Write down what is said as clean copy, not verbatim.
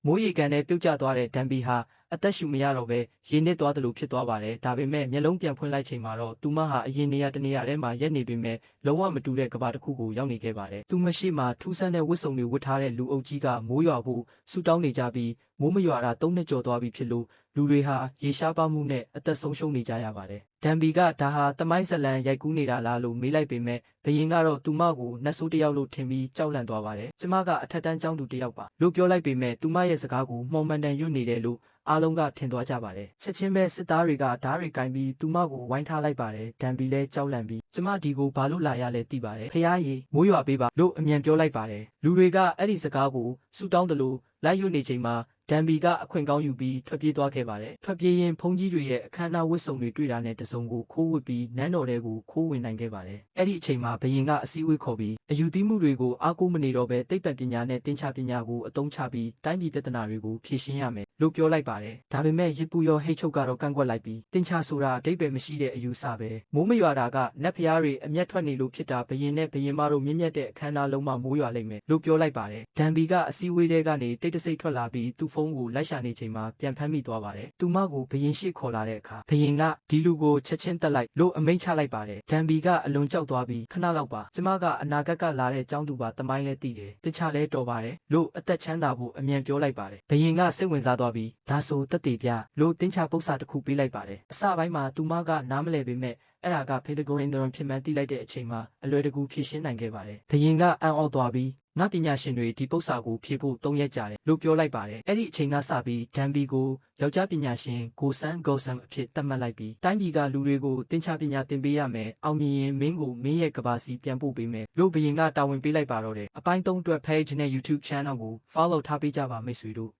မိုးရေကန်နဲ့ပြုတ်ကျသွားတဲ့ဒန်ဘီဟာအသက်ရှူမရတော့ပဲရေနစ်သွားတယ်လို့ဖြစ်သွားပါတယ်ဒါပေမဲ့မျက်လုံးပြန်ဖွင့်လိုက်ချိန်မှာတော့သူမဟာအရင်နေရာတနေရာထဲမှာရက်နေပေမဲ့လုံးဝမတူတဲ့ကဘာတစ်ခုကိုရောက်နေခဲ့ပါတယ်သူမရှိမှထူးဆန်းတဲ့ဝတ်စုံတွေဝတ်ထားတဲ့လူအုပ်ကြီးကမိုးရွာဖို့ဆူတောင်းနေကြပြီးမိုးမရွာတာ3နှစ်ကျော်သွားပြီဖြစ်လို့လူတွေဟာရေရှားပါမှုနဲ့အသက်ဆုံးရှုံးနေကြရပါတယ်ဒန်ဘီကဒါဟာတမိုင်းဇလန်ရိုက်ကူးနေတာလားလို့မေးလိုက်ပေမဲ့ဘယင်ကတော့သူမကိုနတ်ဆိုးတစ်ယောက်လို့ထင်ပြီးကြောက်လန့်သွားပါတယ်ကျမကအထက်တန်းကျောင်းသူတစ်ယောက်ပါလို့ပြောလိုက်ပေမဲ့သူမရဲ့စကားကိုမှောင်မှန်တန်ရွတ်နေတယ်လို့အားလုံးကထင်သွားကြပါတယ်ချက်ချင်းပဲစစ်သားတွေကဓာတ်တွေကင်ပြီးသူမကိုဝိုင်းထားလိုက်ပါတယ်ဒန်ဘီလည်းကြောက်လန့်ပြီးကျမဒီကိုဘာလို့လာရလဲသိပါတယ်ဖျားရည်မိုးရွာပေးပါလို့အမြန်ပြောလိုက်ပါတယ်လူတွေကအဲ့ဒီစကားကိုဆူတောင်းတယ်လို့လိုက်ရွတ်နေချိန်မှာဒန်ဘီကအခွင့်ကောင်းယူပြီးထွက်ပြေးသွားခဲ့ပါတယ်။ထွက်ပြေးရင်ဖုန်ကြီးတွေရဲ့အခမ်းအနားဝတ်စုံတွေတွေ့တာနဲ့တစုံကိုခိုးဝစ်ပြီးနန်းတော်ထဲကိုခိုးဝင်နိုင်ခဲ့ပါတယ်။အဲ့ဒီအချိန်မှာဘယင်ကအစည်းအဝေးခေါ်ပြီးအယူသီးမှုတွေကိုအားကိုးမနေတော့ဘဲသိပ္ပံပညာနဲ့သင်္ချာပညာကိုအသုံးချပြီးတိုင်းပြည်ပြဿနာတွေကိုဖြေရှင်းရမယ်လို့ပြောလိုက်ပါတယ်။ဒါပေမဲ့ရစ်ပူရောဟိတ်ချုပ်ကတော့ကန့်ကွက်လိုက်ပြီးသင်္ချာဆိုတာအဓိပ္ပာယ်မရှိတဲ့အယူဆပဲ။မိုးမရွာတာကနတ်ဖျားတွေအမျက်ထွက်နေလို့ဖြစ်တာဘယင်နဲ့ဘယင်မတို့မြင့်မြတ်တဲ့အခမ်းအနားလုံးမှာမိုးရွာလိမ့်မယ်လို့ပြောလိုက်ပါတယ်။ဒန်ဘီကအစည်းအဝေးထဲကနေတိတ်တဆိတ်ထွက်လာပြီးသူ့ဖုန်းကိုလိုက်ရှာနေချိန်မှာပြန်ဖမ်းမိသွားပါတယ်။သူမကိုဘယင်ရှိခေါ်လာတဲ့အခါဘယင်ကဒီလူကိုချက်ချင်းတက်လိုက်လို့အမိန့်ချလိုက်ပါတယ်။ဒန်ဘီကအလွန်ကြောက်သွားပြီးခဏလောက်ပါကျမကအနာဂတ်ကလာတဲ့ចောင်းသူပါတမိုင်းလဲသိတယ်။တခြားလဲတော်ပါတယ်လို့အသက်ချမ်းသာဖို့အမြန်ပြောလိုက်ပါတယ်။ဘယင်ကစိတ်ဝင်စားသွားပြီးဒါဆိုတက်တေပြလို့တင်းချပု္ပ္ပစာတစ်ခုပေးလိုက်ပါတယ်။အစပိုင်းမှာသူမကနားမလဲပေမဲ့အဲ့ဒါကဖေဒဂိုရင်ဒရန်ဖြစ်မှန်းသိလိုက်တဲ့အချိန်မှာအလွယ်တကူဖြေရှင်းနိုင်ခဲ့ပါတယ်။ဘယင်ကအံ့ဩသွားပြီးငါပညာရှင်တွေဒီပု္ပ္ပစာကိုဖြေဖို့3ရက်ကြာတယ်လို့ပြောလိုက်ပါတယ်။အဲ့ဒီအချိန်ကစပြီးဒန်ဘီကိုယောက်ျားပညာရှင်ဂိုဆန်အဖြစ်သတ်မှတ်လိုက်ပြီးတိုင်းပြည်ကလူတွေကိုသင်္ချာပညာသင်ပေးရမယ်။အောင်မြင်ရင်မင်းကိုမင်းရဲ့ကဘာစီပြန်ပို့ပေးမယ်လို့ဘယင်ကတာဝန်ပေးလိုက်ပါတော့တယ်။အပိုင်း3အတွက် page နဲ့ YouTube channel ကို follow ထားပေးကြပါမိတ်ဆွေတို့